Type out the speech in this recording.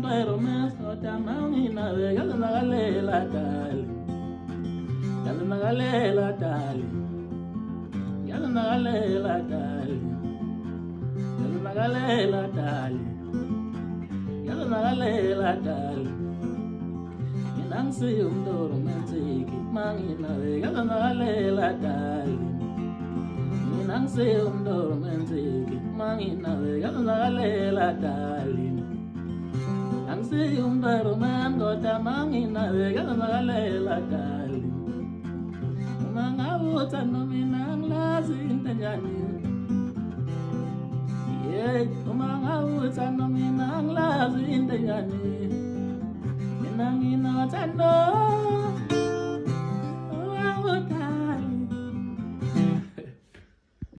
romance otamangina yalanagalela dali yalanagalela dali yalanagalela dali yalanagalela dali yalanagalela dali minangisiyo romantic mangina yalanagalela dali minangisiyo romantic mangina yalanagalela dali angisiyo roman kodwa mangina yalanagalela dali uma ngabuthi nomina ngilazi into enjani uma ngabuthi nomina ngilazi into enjani mina nginothando